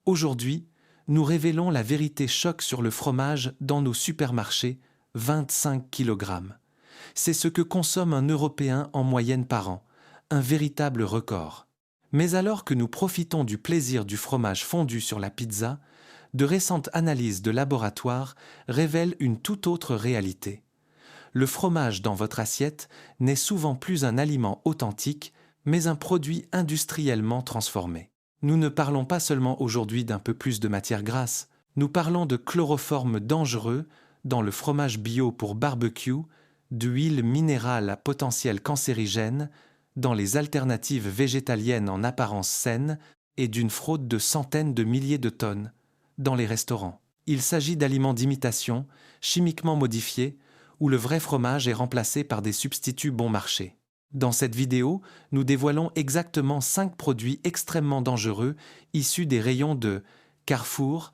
Aujourd'hui, nous révélons la vérité choc sur le fromage dans nos supermarchés, 25 kg. C'est ce que consomme un Européen en moyenne par an, un véritable record. Mais alors que nous profitons du plaisir du fromage fondu sur la pizza, de récentes analyses de laboratoire révèlent une toute autre réalité. Le fromage dans votre assiette n'est souvent plus un aliment authentique, mais un produit industriellement transformé. Nous ne parlons pas seulement aujourd'hui d'un peu plus de matière grasse, nous parlons de chloroforme dangereux dans le fromage bio pour barbecue, d'huile minérale à potentiel cancérigène, dans les alternatives végétaliennes en apparence saines et d'une fraude de centaines de milliers de tonnes dans les restaurants. Il s'agit d'aliments d'imitation, chimiquement modifiés, où le vrai fromage est remplacé par des substituts bon marché. Dans cette vidéo, nous dévoilons exactement 5 produits extrêmement dangereux issus des rayons de Carrefour,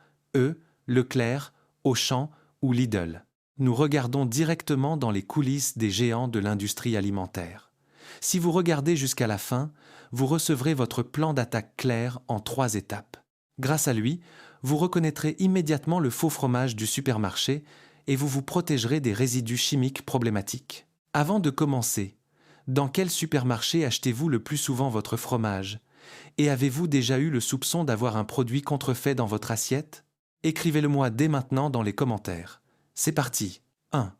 Leclerc, Auchan ou Lidl. Nous regardons directement dans les coulisses des géants de l'industrie alimentaire. Si vous regardez jusqu'à la fin, vous recevrez votre plan d'attaque clair en 3 étapes. Grâce à lui, vous reconnaîtrez immédiatement le faux fromage du supermarché et vous vous protégerez des résidus chimiques problématiques. Avant de commencer, dans quel supermarché achetez-vous le plus souvent votre fromage? Et avez-vous déjà eu le soupçon d'avoir un produit contrefait dans votre assiette? Écrivez-le-moi dès maintenant dans les commentaires. C'est parti. 1.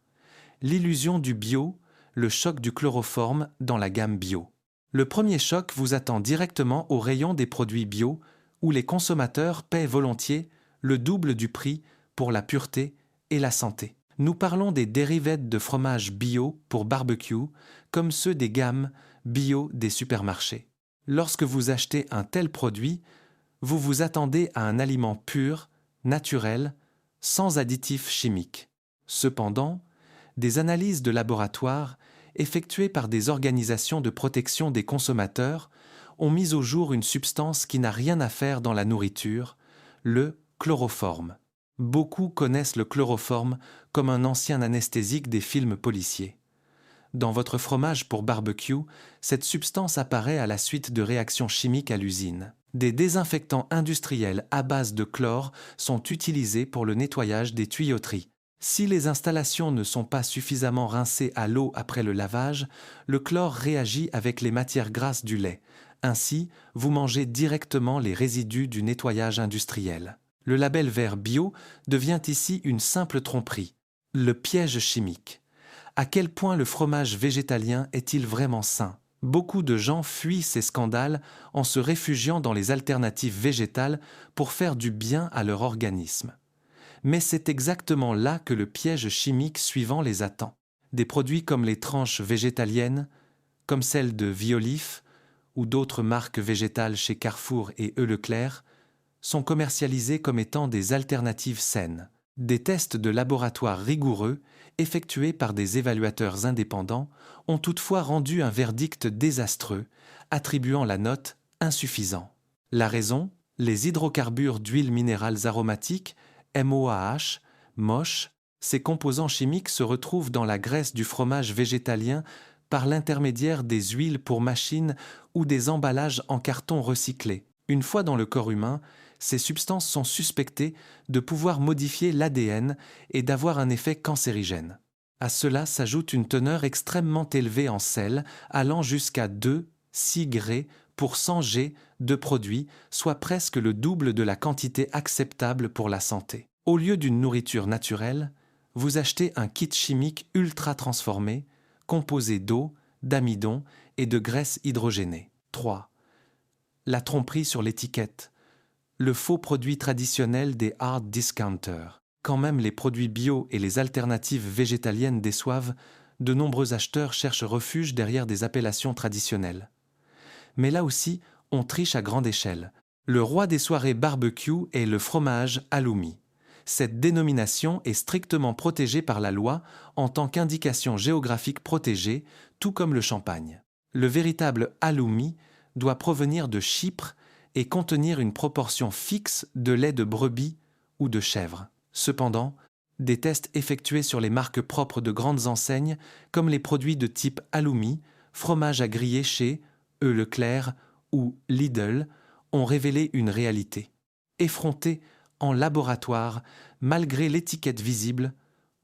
L'illusion du bio, le choc du chloroforme dans la gamme bio. Le premier choc vous attend directement au rayon des produits bio, où les consommateurs paient volontiers le double du prix pour la pureté et la santé. Nous parlons des dérivés de fromage bio pour barbecue, comme ceux des gammes bio des supermarchés. Lorsque vous achetez un tel produit, vous vous attendez à un aliment pur, naturel, sans additifs chimiques. Cependant, des analyses de laboratoire effectuées par des organisations de protection des consommateurs ont mis au jour une substance qui n'a rien à faire dans la nourriture, le chloroforme. Beaucoup connaissent le chloroforme comme un ancien anesthésique des films policiers. Dans votre fromage pour barbecue, cette substance apparaît à la suite de réactions chimiques à l'usine. Des désinfectants industriels à base de chlore sont utilisés pour le nettoyage des tuyauteries. Si les installations ne sont pas suffisamment rincées à l'eau après le lavage, le chlore réagit avec les matières grasses du lait. Ainsi, vous mangez directement les résidus du nettoyage industriel. Le label vert bio devient ici une simple tromperie, le piège chimique. À quel point le fromage végétalien est-il vraiment sain? Beaucoup de gens fuient ces scandales en se réfugiant dans les alternatives végétales pour faire du bien à leur organisme. Mais c'est exactement là que le piège chimique suivant les attend. Des produits comme les tranches végétaliennes, comme celles de Violif ou d'autres marques végétales chez Carrefour et Leclerc, sont commercialisés comme étant des alternatives saines. Des tests de laboratoire rigoureux, effectués par des évaluateurs indépendants, ont toutefois rendu un verdict désastreux, attribuant la note « insuffisant ». La raison, les hydrocarbures d'huiles minérales aromatiques, MOAH, MOSH, ces composants chimiques se retrouvent dans la graisse du fromage végétalien par l'intermédiaire des huiles pour machines ou des emballages en carton recyclé. Une fois dans le corps humain, ces substances sont suspectées de pouvoir modifier l'ADN et d'avoir un effet cancérigène. À cela s'ajoute une teneur extrêmement élevée en sel, allant jusqu'à 2,6 Gray pour 100 G de produit, soit presque le double de la quantité acceptable pour la santé. Au lieu d'une nourriture naturelle, vous achetez un kit chimique ultra transformé, composé d'eau, d'amidon et de graisse hydrogénée. 3. La tromperie sur l'étiquette. Le faux produit traditionnel des hard discounters. Quand même les produits bio et les alternatives végétaliennes déçoivent, de nombreux acheteurs cherchent refuge derrière des appellations traditionnelles. Mais là aussi, on triche à grande échelle. Le roi des soirées barbecue est le fromage halloumi. Cette dénomination est strictement protégée par la loi en tant qu'indication géographique protégée, tout comme le champagne. Le véritable halloumi doit provenir de Chypre et contenir une proportion fixe de lait de brebis ou de chèvre. Cependant, des tests effectués sur les marques propres de grandes enseignes, comme les produits de type halloumi, fromage à griller chez Leclerc ou Lidl, ont révélé une réalité. Effronté en laboratoire, malgré l'étiquette visible,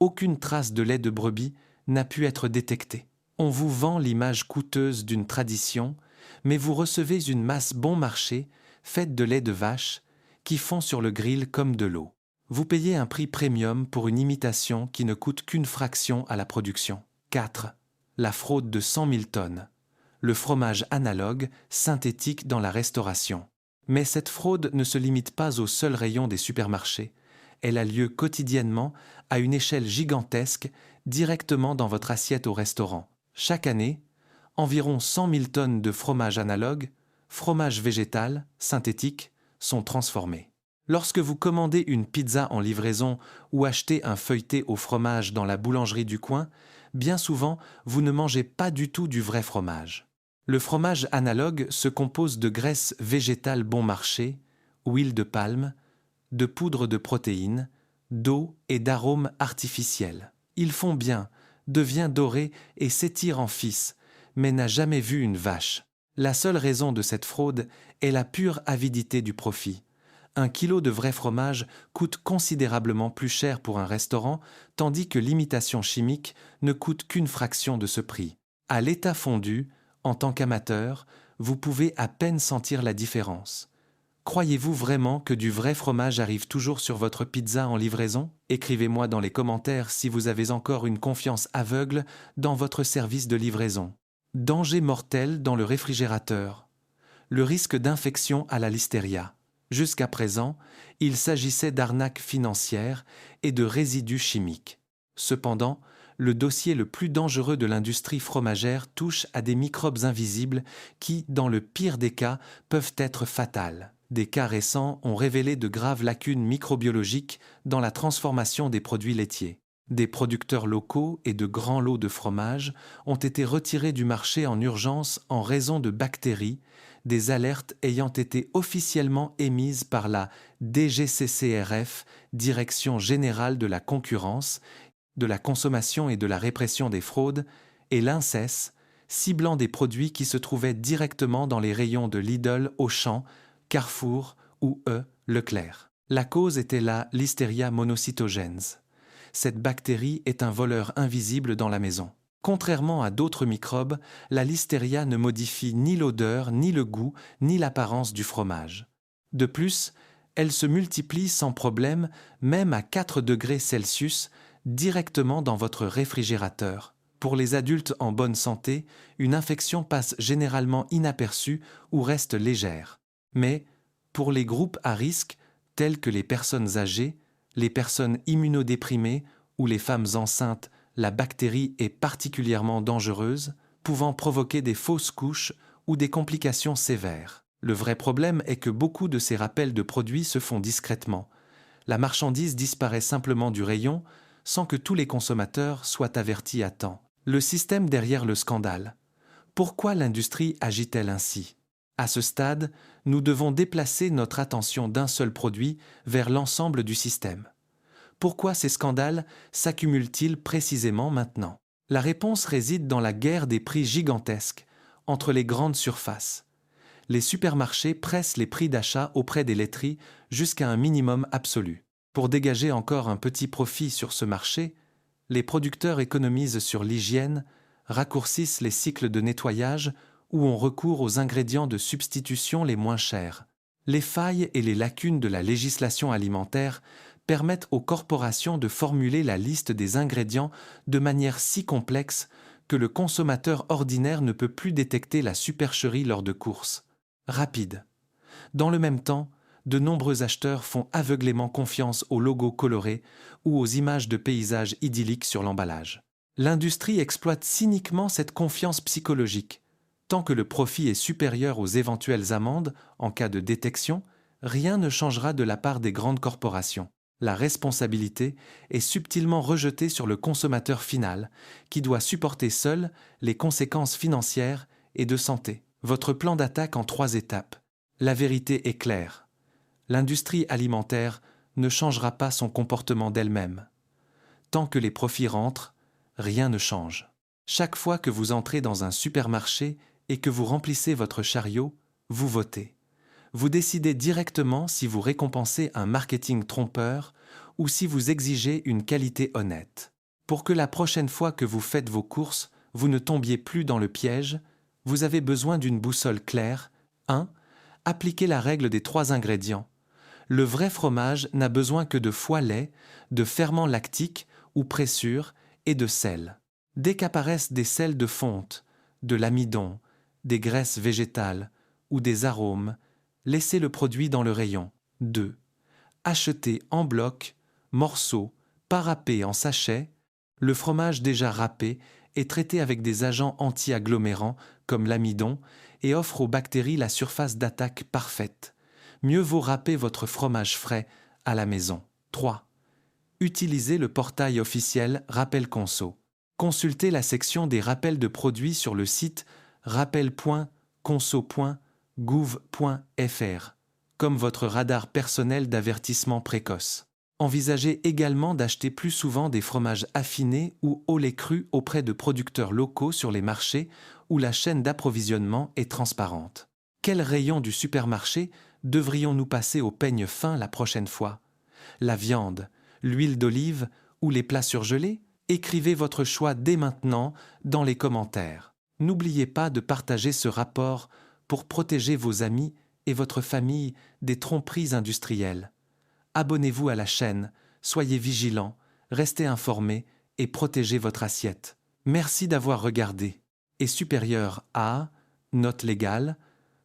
aucune trace de lait de brebis n'a pu être détectée. On vous vend l'image coûteuse d'une tradition, mais vous recevez une masse bon marché, faite de lait de vache, qui fond sur le grill comme de l'eau. Vous payez un prix premium pour une imitation qui ne coûte qu'une fraction à la production. 4. La fraude de 100 000 tonnes. Le fromage analogue, synthétique dans la restauration. Mais cette fraude ne se limite pas au seul rayon des supermarchés. Elle a lieu quotidiennement, à une échelle gigantesque, directement dans votre assiette au restaurant. Chaque année, environ 100 000 tonnes de fromage analogue, fromage végétal, synthétique, sont transformées. Lorsque vous commandez une pizza en livraison ou achetez un feuilleté au fromage dans la boulangerie du coin, bien souvent, vous ne mangez pas du tout du vrai fromage. Le fromage analogue se compose de graisse végétale bon marché, huile de palme, de poudre de protéines, d'eau et d'arômes artificiels. Il fond bien, devient doré et s'étire en fils, mais n'a jamais vu une vache. La seule raison de cette fraude est la pure avidité du profit. 1 kilo de vrai fromage coûte considérablement plus cher pour un restaurant, tandis que l'imitation chimique ne coûte qu'une fraction de ce prix. À l'état fondu, en tant qu'amateur, vous pouvez à peine sentir la différence. Croyez-vous vraiment que du vrai fromage arrive toujours sur votre pizza en livraison? Écrivez-moi dans les commentaires si vous avez encore une confiance aveugle dans votre service de livraison. Danger mortel dans le réfrigérateur. Le risque d'infection à la listeria. Jusqu'à présent, il s'agissait d'arnaques financières et de résidus chimiques. Cependant, le dossier le plus dangereux de l'industrie fromagère touche à des microbes invisibles qui, dans le pire des cas, peuvent être fatals. Des cas récents ont révélé de graves lacunes microbiologiques dans la transformation des produits laitiers. Des producteurs locaux et de grands lots de fromage ont été retirés du marché en urgence en raison de bactéries, des alertes ayant été officiellement émises par la DGCCRF, Direction générale de la concurrence, de la consommation et de la répression des fraudes, et l'INSES, ciblant des produits qui se trouvaient directement dans les rayons de Lidl, Auchan, Carrefour ou Leclerc. La cause était la Listeria monocytogenes. Cette bactérie est un voleur invisible dans la maison. Contrairement à d'autres microbes, la listeria ne modifie ni l'odeur, ni le goût, ni l'apparence du fromage. De plus, elle se multiplie sans problème, même à 4 degrés Celsius, directement dans votre réfrigérateur. Pour les adultes en bonne santé, une infection passe généralement inaperçue ou reste légère. Mais, pour les groupes à risque, tels que les personnes âgées, les personnes immunodéprimées ou les femmes enceintes, la bactérie est particulièrement dangereuse, pouvant provoquer des fausses couches ou des complications sévères. Le vrai problème est que beaucoup de ces rappels de produits se font discrètement. La marchandise disparaît simplement du rayon sans que tous les consommateurs soient avertis à temps. Le système derrière le scandale. Pourquoi l'industrie agit-elle ainsi? À ce stade, nous devons déplacer notre attention d'un seul produit vers l'ensemble du système. Pourquoi ces scandales s'accumulent-ils précisément maintenant? La réponse réside dans la guerre des prix gigantesques entre les grandes surfaces. Les supermarchés pressent les prix d'achat auprès des laiteries jusqu'à un minimum absolu. Pour dégager encore un petit profit sur ce marché, les producteurs économisent sur l'hygiène, raccourcissent les cycles de nettoyage ou ont recours aux ingrédients de substitution les moins chers. Les failles et les lacunes de la législation alimentaire permettent aux corporations de formuler la liste des ingrédients de manière si complexe que le consommateur ordinaire ne peut plus détecter la supercherie lors de courses. Rapide. Dans le même temps, de nombreux acheteurs font aveuglément confiance aux logos colorés ou aux images de paysages idylliques sur l'emballage. L'industrie exploite cyniquement cette confiance psychologique. Tant que le profit est supérieur aux éventuelles amendes en cas de détection, rien ne changera de la part des grandes corporations. La responsabilité est subtilement rejetée sur le consommateur final, qui doit supporter seul les conséquences financières et de santé. Votre plan d'attaque en 3 étapes. La vérité est claire. L'industrie alimentaire ne changera pas son comportement d'elle-même. Tant que les profits rentrent, rien ne change. Chaque fois que vous entrez dans un supermarché et que vous remplissez votre chariot, vous votez. Vous décidez directement si vous récompensez un marketing trompeur ou si vous exigez une qualité honnête. Pour que la prochaine fois que vous faites vos courses, vous ne tombiez plus dans le piège, vous avez besoin d'une boussole claire. 1. Appliquez la règle des 3 ingrédients. Le vrai fromage n'a besoin que de foie lait, de ferment lactique ou pressure et de sel. Dès qu'apparaissent des sels de fonte, de l'amidon, des graisses végétales ou des arômes, laissez le produit dans le rayon. 2. Achetez en bloc, morceaux, pas râpés en sachet. Le fromage déjà râpé est traité avec des agents anti-agglomérants comme l'amidon et offre aux bactéries la surface d'attaque parfaite. Mieux vaut râper votre fromage frais à la maison. 3. Utilisez le portail officiel Rappel Conso. Consultez la section des rappels de produits sur le site rappel.conso.gouv.fr comme votre radar personnel d'avertissement précoce. Envisagez également d'acheter plus souvent des fromages affinés ou au lait cru auprès de producteurs locaux sur les marchés où la chaîne d'approvisionnement est transparente. Quel rayon du supermarché devrions-nous passer au peigne fin la prochaine fois? La viande, l'huile d'olive ou les plats surgelés? Écrivez votre choix dès maintenant dans les commentaires. N'oubliez pas de partager ce rapport pour protéger vos amis et votre famille des tromperies industrielles. Abonnez-vous à la chaîne, soyez vigilants, restez informés et protégez votre assiette. Merci d'avoir regardé. Est supérieur à, note légale,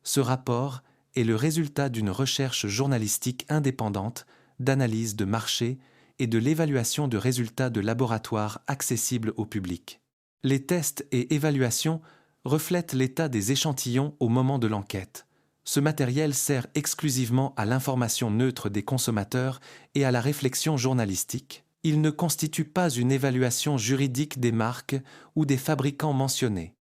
ce rapport est le résultat d'une recherche journalistique indépendante d'analyse de marché et de l'évaluation de résultats de laboratoires accessibles au public. Les tests et évaluations reflètent l'état des échantillons au moment de l'enquête. Ce matériel sert exclusivement à l'information neutre des consommateurs et à la réflexion journalistique. Il ne constitue pas une évaluation juridique des marques ou des fabricants mentionnés.